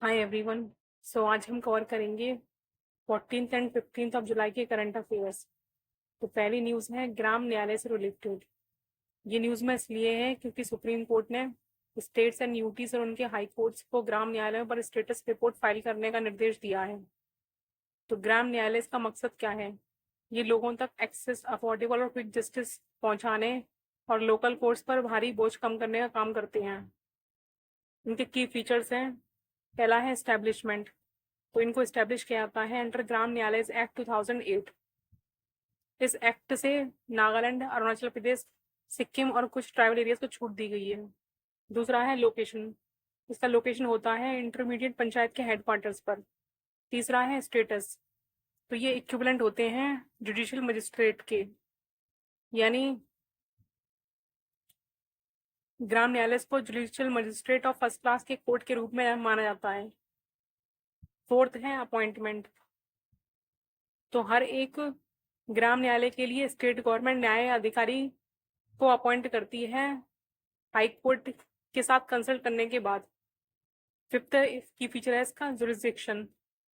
Hi everyone. आज हम cover करेंगे 14th and 15th of July के करंट अफेयर्स। तो पहली न्यूज़ है ग्राम न्यायालय से रिलेटेड। ये न्यूज़ में इसलिए है क्योंकि सुप्रीम कोर्ट ने स्टेट्स एंड यूटीज और उनके हाई कोर्ट्स को ग्राम न्यायालयों पर स्टेटस रिपोर्ट फाइल करने का निर्देश दिया है। तो ग्राम न्यायालय का मकसद क्या है? ये लोगों तक एक्सेस, अफोर्डेबल और क्विक जस्टिस पहुंचाने और लोकल कोर्ट्स पर भारी बोझ कम करने का काम करते हैं। इनके की फीचर्स हैं। पहला है एस्टैब्लिशमेंट। तो इनको इस्टेब्लिश किया जाता है अंडर ग्राम न्यायालय एक्ट 2008। इस एक्ट से नागालैंड, अरुणाचल प्रदेश, सिक्किम और कुछ ट्राइबल एरियाज को छूट दी गई है। दूसरा है लोकेशन। इसका लोकेशन होता है इंटरमीडिएट पंचायत के हेडक्वार्टर्स पर। तीसरा है स्टेटस। तो ये इक्विवेलेंट होते हैं जुडिशियल मजिस्ट्रेट के, यानी ग्राम न्यायालय को judicial magistrate of first class के कोर्ट के रूप में माना जाता है। फोर्थ है अपॉइंटमेंट। तो हर एक ग्राम न्यायालय के लिए स्टेट गवर्नमेंट न्याय अधिकारी को अपॉइंट करती है हाई कोर्ट के साथ कंसल्ट करने के बाद। फिफ्थ की फीचर है इसका जुरिस्डिक्शन।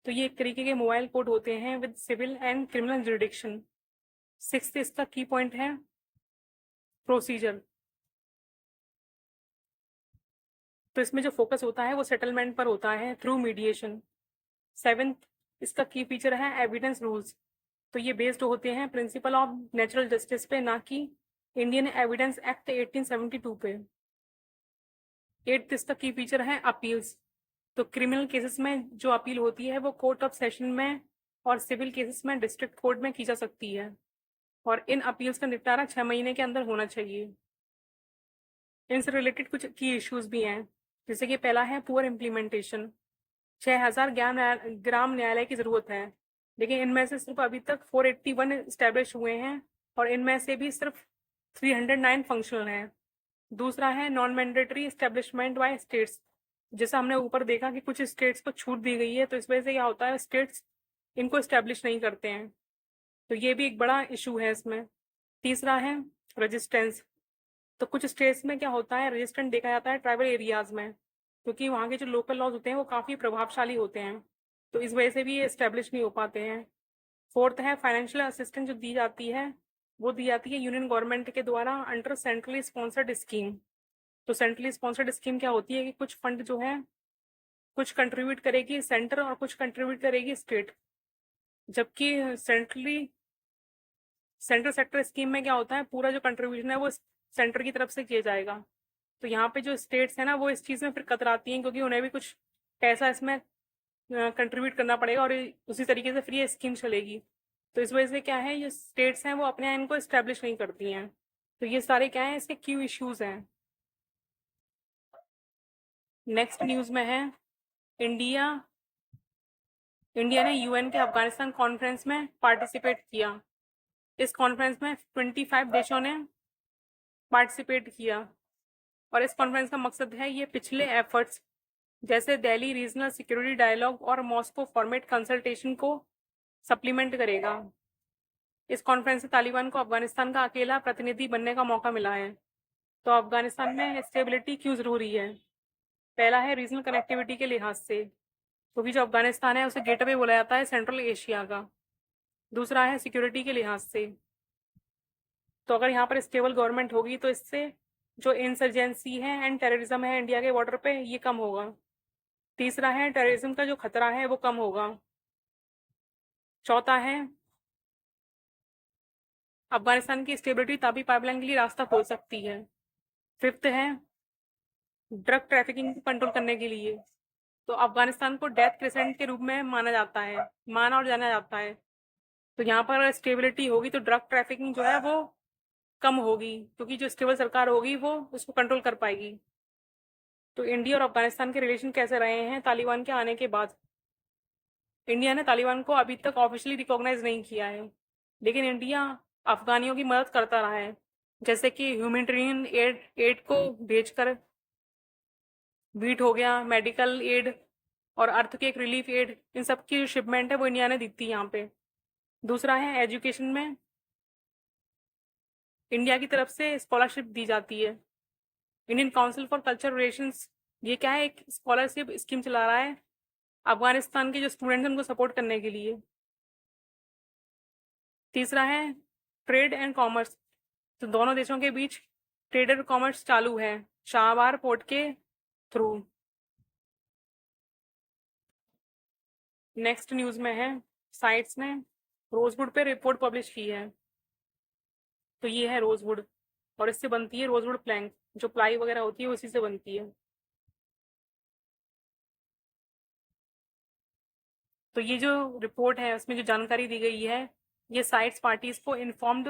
तो ये एक तरीके के मोबाइल कोर्ट होते हैं with civil and criminal jurisdiction. Sixth इसका की पॉइंट है प्रोसीजर। तो इसमें जो फोकस होता है वो सेटलमेंट पर होता है थ्रू मीडिएशन। सेवेंथ इसका की फीचर है एविडेंस रूल्स। तो ये बेस्ड होते हैं प्रिंसिपल ऑफ नेचुरल जस्टिस पे, ना कि इंडियन एविडेंस एक्ट 1872 पे। एट्थ इसका की फीचर है अपील्स। तो क्रिमिनल केसेस में जो अपील होती है वो कोर्ट ऑफ सेशन में और सिविल केसेस में डिस्ट्रिक्ट कोर्ट में की जा सकती है, और इन अपील्स का निपटारा 6 महीने के अंदर होना चाहिए। इनसे रिलेटेड कुछ की इश्यूज भी हैं, जैसे कि पहला है पुअर इम्प्लीमेंटेशन। 6000 ग्राम न्यायालय की जरूरत है, लेकिन इनमें से सिर्फ अभी तक 481 इस्टेब्लिश हुए हैं, और इनमें से भी सिर्फ 309 फंक्शनल हैं। दूसरा है non mandatory establishment by states. जैसा हमने ऊपर देखा कि कुछ स्टेट्स को छूट दी गई है, तो इस वजह से क्या होता है, स्टेट्स इनको इस्टेब्लिश नहीं करते हैं। तो ये भी एक बड़ा इशू है इसमें। तीसरा है रेजिस्टेंस। तो कुछ स्टेट्स में क्या होता है, रेजिस्टेंट देखा जाता है ट्राइबल एरियाज में, क्योंकि वहाँ के जो लोकल लॉज होते हैं वो काफ़ी प्रभावशाली होते हैं, तो इस वजह से भी ये इस्टेब्लिश नहीं हो पाते हैं। फोर्थ है फाइनेंशियल असिस्टेंस जो दी जाती है, वो दी जाती है यूनियन गवर्नमेंट के द्वारा अंडर सेंट्रली स्पॉन्सर्ड स्कीम। तो सेंट्रली स्पॉन्सर्ड स्कीम क्या होती है कि कुछ फंड जो है, कुछ कंट्रीब्यूट करेगी सेंटर और कुछ कंट्रीब्यूट करेगी स्टेट। जबकि सेंट्रल सेक्टर स्कीम में क्या होता है, पूरा जो कंट्रीब्यूशन है वो सेंटर की तरफ से किया जाएगा। तो यहाँ पे जो स्टेट्स है ना, वो इस चीज़ में फिर कतराती हैं, क्योंकि उन्हें भी कुछ पैसा इसमें कंट्रीब्यूट करना पड़ेगा, और उसी तरीके से फिर ये स्कीम चलेगी। तो इस वजह से क्या है, ये स्टेट्स हैं वो अपने यहाँ इनको इस्टेब्लिश नहीं करती हैं। तो ये सारे क्या है, इसके क्यू इश्यूज हैं। नेक्स्ट न्यूज़ में है इंडिया इंडिया ने यूएन के अफगानिस्तान कॉन्फ्रेंस में पार्टिसिपेट किया। इस कॉन्फ्रेंस में 25 देशों ने पार्टिसिपेट किया, और इस कॉन्फ्रेंस का मकसद है ये पिछले एफर्ट्स जैसे दिल्ली रीजनल सिक्योरिटी डायलॉग और मॉस्को फॉर्मेट कंसल्टेशन को सप्लीमेंट करेगा। इस कॉन्फ्रेंस से तालिबान को अफगानिस्तान का अकेला प्रतिनिधि बनने का मौका मिला है। तो अफगानिस्तान में स्टेबिलिटी क्यों ज़रूरी है? पहला है रीजनल कनेक्टिविटी के लिहाज से, क्योंकि जो अफगानिस्तान है उसे गेटवे बोला जाता है सेंट्रल एशिया का। दूसरा है सिक्योरिटी के लिहाज से। तो अगर यहाँ पर स्टेबल गवर्नमेंट होगी तो इससे जो इंसर्जेंसी है एंड टेररिज्म है इंडिया के बॉर्डर पे, ये कम होगा। तीसरा है टेररिज्म का जो खतरा है वो कम होगा। चौथा है अफगानिस्तान की स्टेबिलिटी ताबी पाइपलाइन के लिए रास्ता खोल सकती है। फिफ्थ है ड्रग ट्रैफिकिंग को कंट्रोल करने के लिए। तो अफगानिस्तान को डेथ क्रिसेंट के रूप में माना और जाना जाता है। तो यहाँ पर स्टेबिलिटी होगी तो ड्रग ट्रैफिकिंग जो है वो कम होगी, क्योंकि जो स्टेबल सरकार होगी वो उसको कंट्रोल कर पाएगी। तो इंडिया और अफगानिस्तान के रिलेशन कैसे रहे हैं तालिबान के आने के बाद? इंडिया ने तालिबान को अभी तक ऑफिशियली रिकॉग्नाइज नहीं किया है, लेकिन इंडिया अफगानियों की मदद करता रहा है, जैसे कि ह्यूमैनिटेरियन एड को भेजकर, वीट हो गया, मेडिकल एड और अर्थ के एक रिलीफ एड, इन सब की जो शिपमेंट है वो इंडिया ने दी थी यहाँ पे। दूसरा है एजुकेशन में इंडिया की तरफ से स्कॉलरशिप दी जाती है। Indian council for culture relations, ये क्या है, एक स्कॉलरशिप स्कीम चला रहा है अफगानिस्तान के जो स्टूडेंट्स हैं उनको सपोर्ट करने के लिए। तीसरा है ट्रेड एंड कॉमर्स, तो दोनों देशों के बीच ट्रेड और कॉमर्स चालू है शाहबार पोर्ट के थ्रू। नेक्स्ट न्यूज़ में है साइट्स ने रोजवुड पे रिपोर्ट पब्लिश की है। तो ये है रोजवुड, और इससे बनती है रोजवुड प्लैंक, जो प्लाई वगैरह होती है उसी से बनती है। तो ये जो रिपोर्ट है उसमें जो जानकारी दी गई है, ये साइट्स पार्टीज को इन्फॉर्म्ड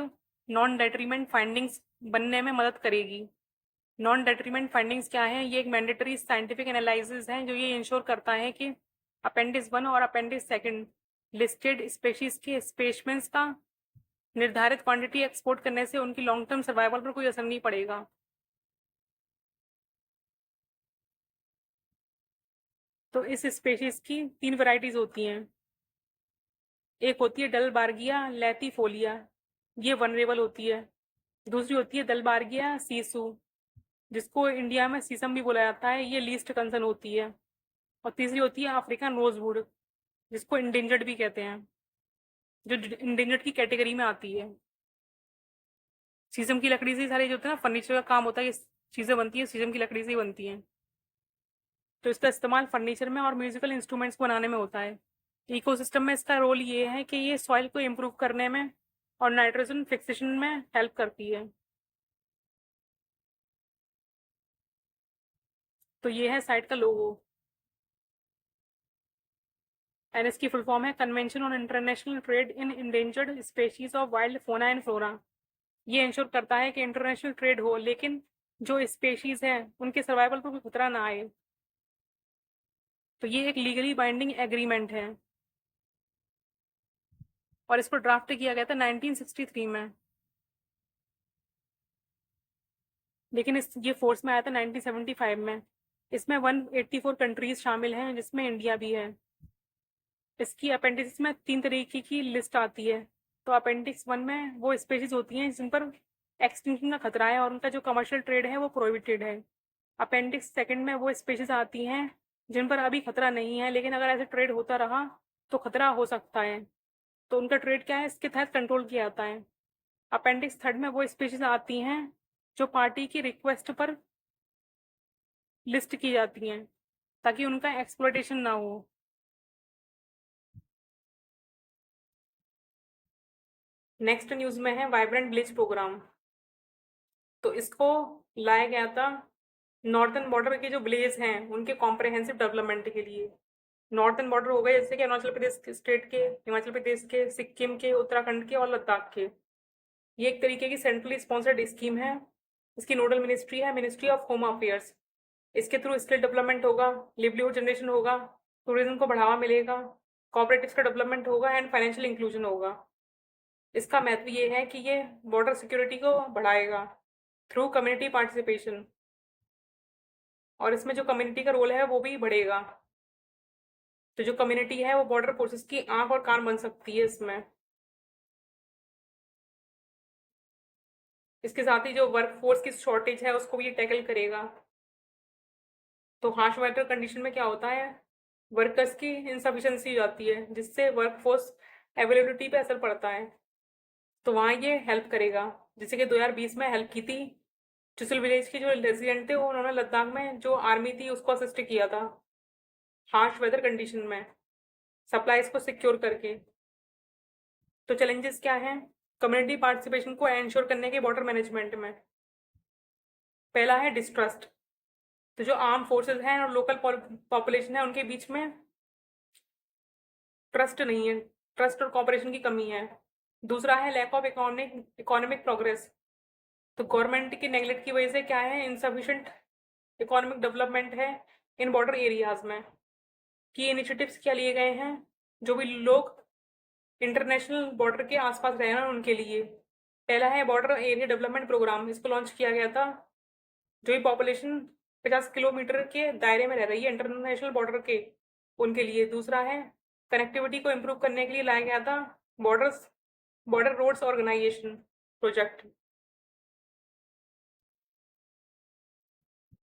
नॉन डेट्रीमेंट फाइंडिंग्स बनने में मदद करेगी। नॉन डेट्रीमेंट फाइंडिंग्स क्या है? ये एक मैंडेटरी साइंटिफिक एनालिसिस है जो ये इंश्योर करता है कि अपेंडिक्स 1 और अपेंडिक्स 2 लिस्टेड स्पेशीज के स्पेशमेंस का निर्धारित क्वांटिटी एक्सपोर्ट करने से उनकी लॉन्ग टर्म सर्वाइवल पर कोई असर नहीं पड़ेगा। तो इस स्पेशीज की 3 वैरायटीज होती हैं। एक होती है डलबार्गिया लैतीफोलिया, ये वनरेबल होती है। दूसरी होती है दलबार्गिया सीसू, जिसको इंडिया में सीसम भी बोला जाता है, ये लीस्ट कंसर्न होती है। और तीसरी होती है अफ्रीकन रोजवुड, जिसको इंडेंजर्ड भी कहते हैं, जो इंडेंजर्ड की कैटेगरी में आती है। शीशम की लकड़ी से सारे जो होते हैं ना फर्नीचर का काम होता है, ये चीज़ें बनती है शीशम की लकड़ी से ही बनती हैं। तो इसका इस्तेमाल फर्नीचर में और म्यूजिकल इंस्ट्रूमेंट्स बनाने में होता है। इकोसिस्टम में इसका रोल ये है कि ये सॉइल को इम्प्रूव करने में और नाइट्रोजन फिक्सेशन में हेल्प करती है। तो ये है साइट का लोगो, एंड इसकी फुल फॉर्म है convention on international trade in endangered species of wild फोना एंड फ्लोरा। ये इंश्योर करता है कि इंटरनेशनल ट्रेड हो लेकिन जो स्पेशीज हैं उनके सर्वाइवल पर कोई खतरा ना आए। तो ये एक लीगली बाइंडिंग एग्रीमेंट है, और इसको ड्राफ्ट किया गया था 1963 में, लेकिन ये फोर्स में आया था 1975 में। इसमें 184 कंट्रीज शामिल हैं जिसमें इंडिया भी है। इसकी अपेंडिक्स में 3 तरीके की लिस्ट आती है। तो अपेंडिक्स 1 में वो स्पेशीज होती हैं जिन पर एक्सटिंक्शन का खतरा है और उनका जो कमर्शियल ट्रेड है वो प्रोहिबिटेड है। अपेंडिक्स 2 में वो स्पेशीज आती हैं जिन पर अभी खतरा नहीं है, लेकिन अगर ऐसे ट्रेड होता रहा तो खतरा हो सकता है, तो उनका ट्रेड क्या है इसके तहत कंट्रोल किया जाता है। अपेंडिक्स 3 में वो स्पेशीज आती हैं जो पार्टी की रिक्वेस्ट पर लिस्ट की जाती हैं ताकि उनका एक्सप्लॉयटेशन ना हो। नेक्स्ट न्यूज़ में है वाइब्रेंट विलेज प्रोग्राम। तो इसको लाया गया था नॉर्थन बॉर्डर के जो विलेज हैं उनके कॉम्प्रहेंसिव डेवलपमेंट के लिए। नॉर्थन बॉर्डर हो गए जैसे कि अरुणाचल प्रदेश के स्टेट के, हिमाचल प्रदेश के, सिक्किम के, उत्तराखंड के और लद्दाख के। ये एक तरीके की सेंट्रली स्पॉन्सर्ड स्कीम है। इसकी नोडल मिनिस्ट्री है मिनिस्ट्री ऑफ होम अफेयर्स। इसके थ्रू स्किल डेवलपमेंट होगा, लिवलीहुड जनरेशन होगा, टूरिज्म को बढ़ावा मिलेगा, कॉपरेटिव्स का डेवलपमेंट होगा एंड फाइनेंशियल इंक्लूजन होगा। इसका महत्व ये है कि ये बॉर्डर सिक्योरिटी को बढ़ाएगा थ्रू कम्युनिटी पार्टिसिपेशन, और इसमें जो कम्युनिटी का रोल है वो भी बढ़ेगा। तो जो कम्युनिटी है वो बॉर्डर फोर्सेस की आंख और कान बन सकती है इसमें। इसके साथ ही जो वर्क फोर्स की शॉर्टेज है उसको भी ये टैकल करेगा। तो हार्श वेदर कंडीशन में क्या होता है, वर्कर्स की इनसफिशेंसी हो जाती है जिससे वर्क फोर्स अवेलेबिलिटी पे असर पड़ता है। तो वहाँ ये हेल्प करेगा, जैसे कि 2020 में हेल्प की थी। चुशल विलेज के जो रेजिडेंट थे उन्होंने लद्दाख में जो आर्मी थी उसको असिस्ट किया था हार्श वेदर कंडीशन में, सप्लाईज को सिक्योर करके। तो चैलेंजेस क्या हैं कम्युनिटी पार्टिसिपेशन को एंश्योर करने के बॉर्डर मैनेजमेंट में? पहला है डिस्ट्रस्ट, तो जो आर्म फोर्सेस हैं और लोकल पॉपुलेशन है उनके बीच में ट्रस्ट नहीं है, ट्रस्ट और कॉपरेशन की कमी है। दूसरा है लैक ऑफ इकोनॉमिक प्रोग्रेस, तो गवर्नमेंट की नेगलेक्ट की वजह से क्या है इनसफिशिएंट इकोनॉमिक डेवलपमेंट है इन बॉर्डर एरियाज में। की इनिशिएटिव्स क्या लिए गए हैं जो भी लोग इंटरनेशनल बॉर्डर के आसपास रहे हैं उनके लिए? पहला है बॉर्डर एरिया डेवलपमेंट प्रोग्राम, इसको लॉन्च किया गया था। जो ही पॉपुलेशन 50 किलोमीटर के दायरे में रह रही है इंटरनेशनल बॉर्डर के उनके लिए। दूसरा है कनेक्टिविटी को इम्प्रूव करने के लिए लाया गया था border roads organisation project.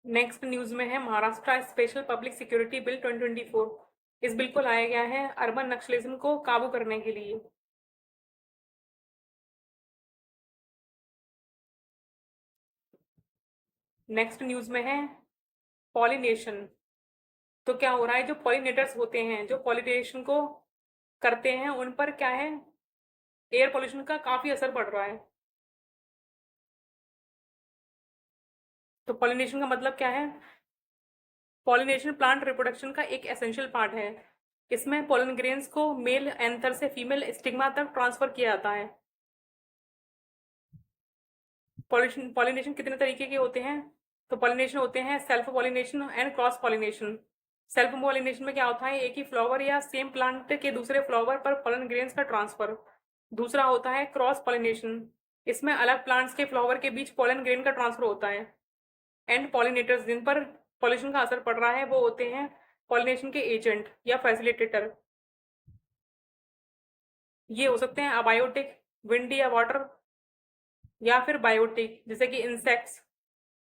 Next news में है Maharashtra special public security bill 2024। इस बिल को लाया गया है अर्बन नक्सलिज्म को काबू करने के लिए। नेक्स्ट न्यूज में है पॉलिनेशन। तो क्या हो रहा है, जो पॉलिनेटर्स होते हैं, जो पॉलिनेशन को करते हैं, उन पर क्या है, एयर पोल्यूशन का काफी असर पड़ रहा है। तो पॉलिनेशन का मतलब क्या है? पॉलिनेशन प्लांट रिप्रोडक्शन का एक एसेंशियल पार्ट है। इसमें पोलन ग्रेन्स को मेल एंथर से फीमेल स्टिग्मा तक ट्रांसफर किया जाता है। पॉलिनेशन कितने तरीके के होते हैं? तो पॉलिनेशन होते हैं self pollination and cross pollination. Self pollination में क्या होता है, एक ही फ्लावर या सेम प्लांट के दूसरे फ्लावर पर पोलन ग्रेन्स का ट्रांसफर। दूसरा होता है क्रॉस पॉलिनेशन, इसमें अलग प्लांट्स के फ्लावर के बीच पोलन ग्रेन का ट्रांसफर होता है। एंड पॉलिनेटर्स, जिन पर पॉल्यूशन का असर पड़ रहा है, वो होते हैं पॉलिनेशन के एजेंट या फैसिलिटेटर। ये हो सकते हैं अबायोटिक, विंड या वाटर, या फिर बायोटिक जैसे कि इंसेक्ट्स।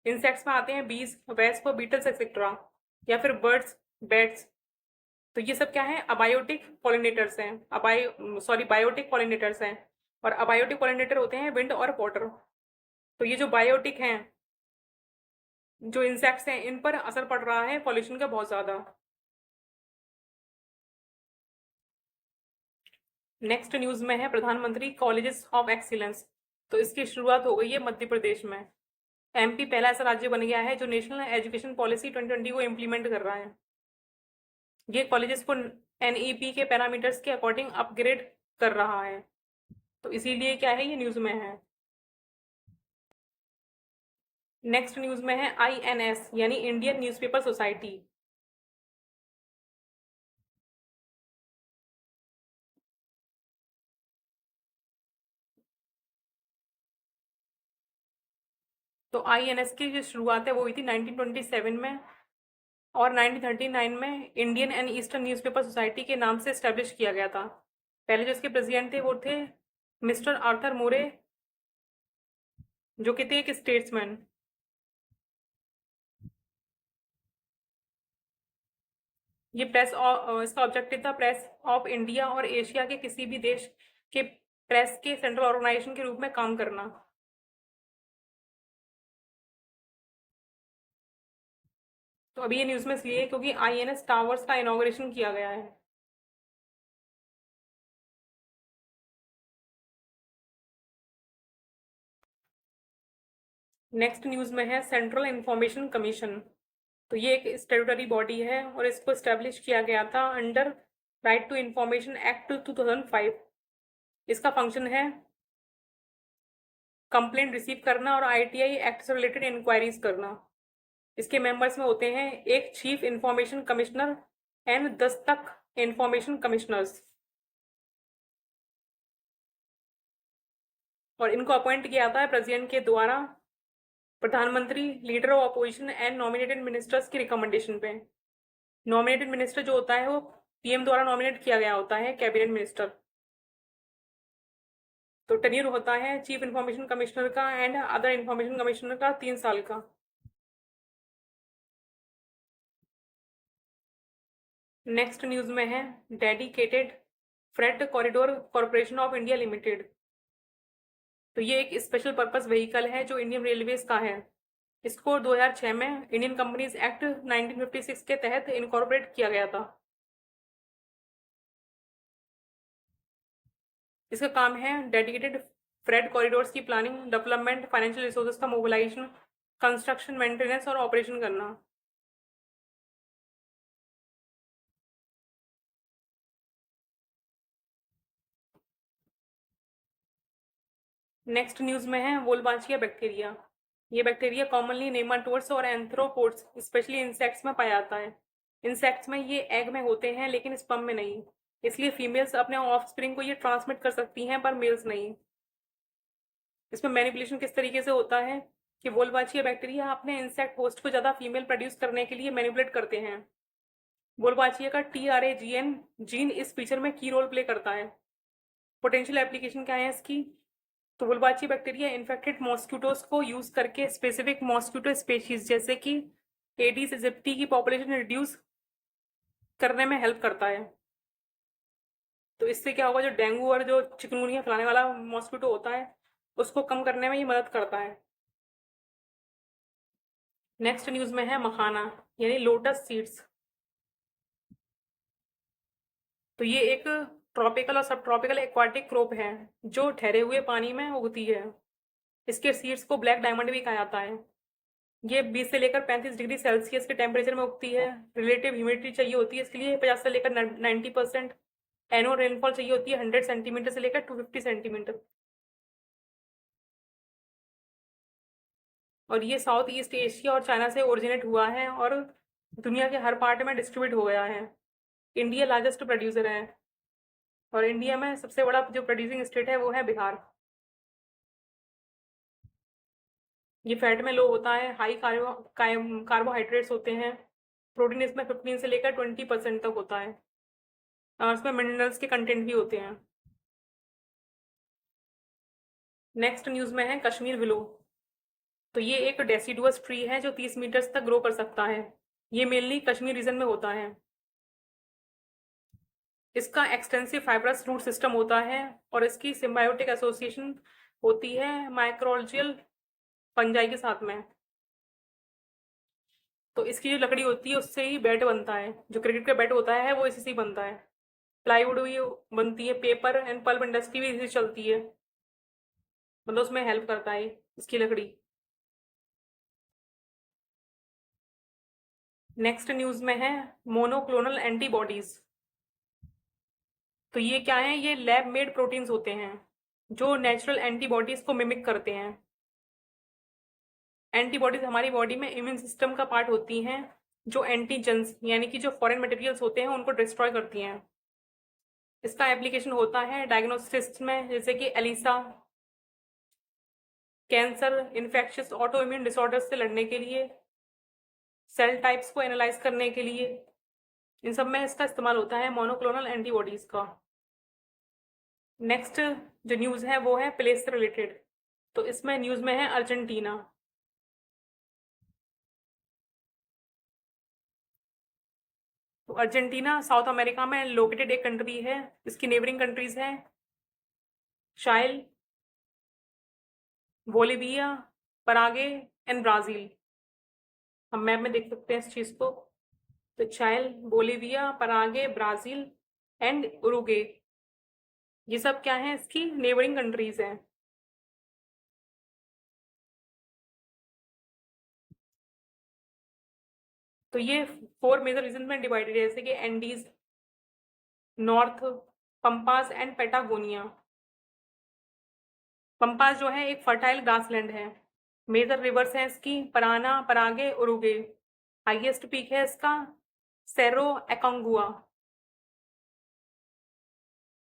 इंसेक्ट्स में आते हैं बीज, वेस्प, बीटल्स एक्सेट्रा, या फिर बर्ड्स, बैट्स। तो ये सब क्या है, अबायोटिक पॉलिनेटर्स हैं, बायोटिक पॉलिनेटर्स हैं। और अबायोटिक पॉलिनेटर होते हैं विंड और वाटर। तो ये जो बायोटिक हैं, जो इंसेक्ट्स हैं, इन पर असर पड़ रहा है पॉल्यूशन का बहुत ज़्यादा। नेक्स्ट न्यूज़ में है प्रधानमंत्री कॉलेजेस ऑफ एक्सीलेंस। तो इसकी शुरुआत हो गई है मध्य प्रदेश में। एमपी पहला ऐसा राज्य बन गया है जो नेशनल एजुकेशन पॉलिसी 2020 को इम्प्लीमेंट कर रहा है। ये कॉलेजेस को एनईपी के पैरामीटर्स के अकॉर्डिंग अपग्रेड कर रहा है। तो इसीलिए क्या है, ये न्यूज़ में है। नेक्स्ट न्यूज़ में है आईएनएस यानी इंडियन न्यूज़पेपर सोसाइटी। तो आईएनएस की जो शुरुआत है वो हुई थी 1927 में, और 1939 में Indian and eastern newspaper society के नाम से इस्टेब्लिश किया गया था। पहले जो इसके प्रेसिडेंट थे वो थे मिस्टर आर्थर मोरे, जो कि थे एक स्टेट्समैन। ये इसका ऑब्जेक्टिव था प्रेस ऑफ इंडिया और एशिया के किसी भी देश के प्रेस के सेंट्रल ऑर्गेनाइजेशन के रूप में काम करना। तो अभी ये न्यूज़ में इसलिए है क्योंकि आईएनएस टावर्स का इनॉग्रेशन किया गया है। नेक्स्ट न्यूज़ में है सेंट्रल इंफॉर्मेशन कमीशन। तो ये एक स्टैट्यूटरी बॉडी है और इसको इस्टेब्लिश किया गया था under right to information act 2005। इसका फंक्शन है कंप्लेंट रिसीव करना और आईटीआई एक्ट से रिलेटेड इंक्वायरीज करना। इसके मेंबर्स में होते हैं एक चीफ इंफॉर्मेशन कमिश्नर एंड 10 तक इंफॉर्मेशन कमिश्नर्स, और इनको अपॉइंट किया जाता है प्रेसिडेंट के द्वारा, प्रधानमंत्री, leader of opposition and nominated ministers की रिकमेंडेशन पे। नॉमिनेटेड मिनिस्टर जो होता है वो पीएम द्वारा नॉमिनेट किया गया होता है, कैबिनेट मिनिस्टर। तो टेन्यूर होता है चीफ इंफॉर्मेशन कमिश्नर का एंड अदर इंफॉर्मेशन कमिश्नर का 3 साल का। नेक्स्ट न्यूज़ में है dedicated freight corridor corporation of India limited. तो ये एक स्पेशल पर्पस व्हीकल है जो इंडियन रेलवेज का है। इसको 2006 में इंडियन कंपनीज एक्ट 1956 के तहत इनकॉर्पोरेट किया गया था। इसका काम है डेडिकेटेड फ्रेट कॉरिडोर्स की प्लानिंग, डेवलपमेंट, फाइनेंशियल रिसोर्सेज का मोबिलाइजेशन, कंस्ट्रक्शन, मेंटेनेंस और ऑपरेशन करना। नेक्स्ट न्यूज़ में है वोल्बाचिया बैक्टीरिया। ये बैक्टीरिया कॉमनली नेमाटोड्स और एंथ्रोपोड्स स्पेशली इंसेक्ट्स में पाया जाता है। इंसेक्ट्स में ये एग में होते हैं लेकिन स्पर्म में नहीं, इसलिए फीमेल्स अपने ऑफस्प्रिंग को ये ट्रांसमिट कर सकती हैं पर मेल्स नहीं। इसमें मैनिपुलेशन किस तरीके से होता है कि वोल्बाचिया बैक्टीरिया अपने इंसेक्ट होस्ट को ज़्यादा फीमेल प्रोड्यूस करने के लिए मैनिपुलेट करते हैं। वोल्बाचिया का TRAGN जीन इस फीचर में की रोल प्ले करता है। पोटेंशियल एप्लीकेशन क्या है इसकी? तो वोल्बाचिया बैक्टीरिया इन्फेक्टेड मॉस्किटोज को यूज करके स्पेसिफिक मॉस्किटो स्पेशीज जैसे कि एडीज एजिप्टी की पॉपुलेशन रिड्यूस करने में हेल्प करता है। तो इससे क्या होगा, जो डेंगू और जो चिकनगुनिया फैलाने वाला मॉस्किटो होता है उसको कम करने में ये मदद करता है। नेक्स्ट न्यूज़ में है मखाना यानी लोटस सीड्स। तो ये एक ट्रॉपिकल और सब ट्रॉपिकल एक्वाटिक क्रॉप है जो ठहरे हुए पानी में उगती है। इसके सीड्स को ब्लैक डायमंड भी कहा जाता है। ये 20 से लेकर 35 डिग्री सेल्सियस के टेम्परेचर में उगती है। रिलेटिव ह्यूमिडिटी चाहिए होती है इसके लिए 50 से लेकर 90%। एनुअल रेनफॉल चाहिए होती है 100 सेंटीमीटर से लेकर 250 सेंटीमीटर। और ये साउथ ईस्ट एशिया और चाइना से ओरिजिनेट हुआ है और दुनिया के हर पार्ट में डिस्ट्रीब्यूट हो गया है। इंडिया लार्जेस्ट प्रोड्यूसर है और इंडिया में सबसे बड़ा जो प्रोड्यूसिंग स्टेट है वो है बिहार। ये फैट में लो होता है, हाई कार्बोहाइड्रेट्स होते हैं। प्रोटीन इसमें 15 से लेकर 20% तक होता है और इसमें मिनरल्स के कंटेंट भी होते हैं। नेक्स्ट न्यूज़ में है कश्मीर विलो। तो ये एक डेसिडुअस ट्री है जो 30 मीटर्स तक ग्रो कर सकता है। ये मेनली कश्मीर रीजन में होता है। इसका एक्सटेंसिव फाइब्रस रूट सिस्टम होता है और इसकी सिम्बायोटिक एसोसिएशन होती है माइक्रोलजियल फंजाई के साथ में। तो इसकी जो लकड़ी होती है उससे ही बैट बनता है। जो क्रिकेट का बैट होता है वो इसी से ही बनता है। प्लाईवुड भी बनती है, पेपर एंड पल्प इंडस्ट्री भी इसी से चलती है। मतलब उसमें हेल्प करता है इसकी लकड़ी। नेक्स्ट न्यूज़ में है मोनोक्लोनल एंटीबॉडीज। तो ये क्या है, ये लैब मेड प्रोटीन्स होते हैं जो नेचुरल एंटीबॉडीज को मिमिक करते हैं। एंटीबॉडीज हमारी बॉडी में इम्यून सिस्टम का पार्ट होती हैं जो एंटीजेंस यानी कि जो फॉरेन मटेरियल्स होते हैं उनको डिस्ट्रॉय करती हैं। इसका एप्लीकेशन होता है डायग्नोसिस में, जैसे कि ELISA, cancer, infectious autoimmune disorders से लड़ने के लिए, सेल टाइप्स को एनालाइज करने के लिए, इन सब में इसका इस्तेमाल होता है मोनोक्लोनल एंटीबॉडीज का। नेक्स्ट जो न्यूज़ है वो है प्लेस से रिलेटेड। तो इसमें न्यूज़ में है अर्जेंटीना। तो अर्जेंटीना साउथ अमेरिका में लोकेटेड एक कंट्री है। इसकी नेबरिंग कंट्रीज हैं शाइल, बोलिविया, परागे एंड ब्राज़ील। हम मैप में देख सकते हैं इस चीज़ को। तो चाइल, बोलिविया, परागे, ब्राज़ील एंड उरुगे, ये सब क्या है, इसकी नेबरिंग कंट्रीज हैं। तो ये 4 मेजर रीजन में डिवाइडेड है, जैसे कि Andes, north, pampas and Patagonia. Pampas जो है एक फर्टाइल ग्रासलैंड है। मेजर रिवर्स हैं इसकी पराना, परागे, उरुगे। हाईएस्ट पीक है इसका सेरो एकोंगुआ।